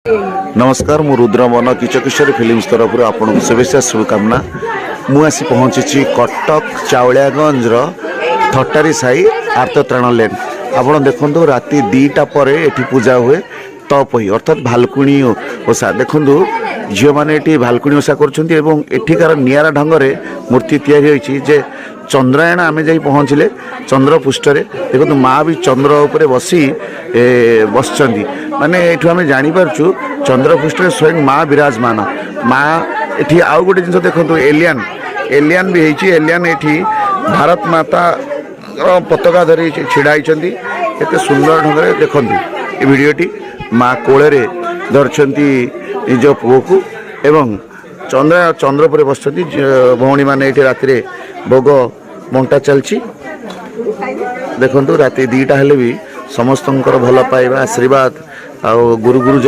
नमस्कार मु रुद्रमन किचकिशोर फिल्म तरफ आपको शुभेच्छा शुभकामना। मुझे पहुंची कटक चाउलियागंज थटारी साई आर्तत्राण लेन। आप देखो राति 2टा पर एटी पूजा हुए तपही अर्थात भालकुणी ओषा। देखु झील मैंने भालकुणी ओषा कर निरा ढंग से मूर्ति या चंद्रायण आम जा पहुँचले चंद्रपृष्ठे। देखो माँ भी चंद्र उपर बसी बस माने ये आम जापरु चंद्रपृष्ठ स्वयं माँ विराजमान। माँ ये आउ गोटे जिन देखो एलियन एलियन भी होती एलियन ये भारत माता पताका धरी छिड़ाई एत सुंदर ढंग से देखते ये भिडटी माँ कोले धरती निज पुओ को एवं चंद्र पर बस भौणी मैंने ये राति भोग बंटा चलती। देखो राति 2टा हेले भी समस्त भल पाइबा आशीर्वाद आ गुरु गुरुजन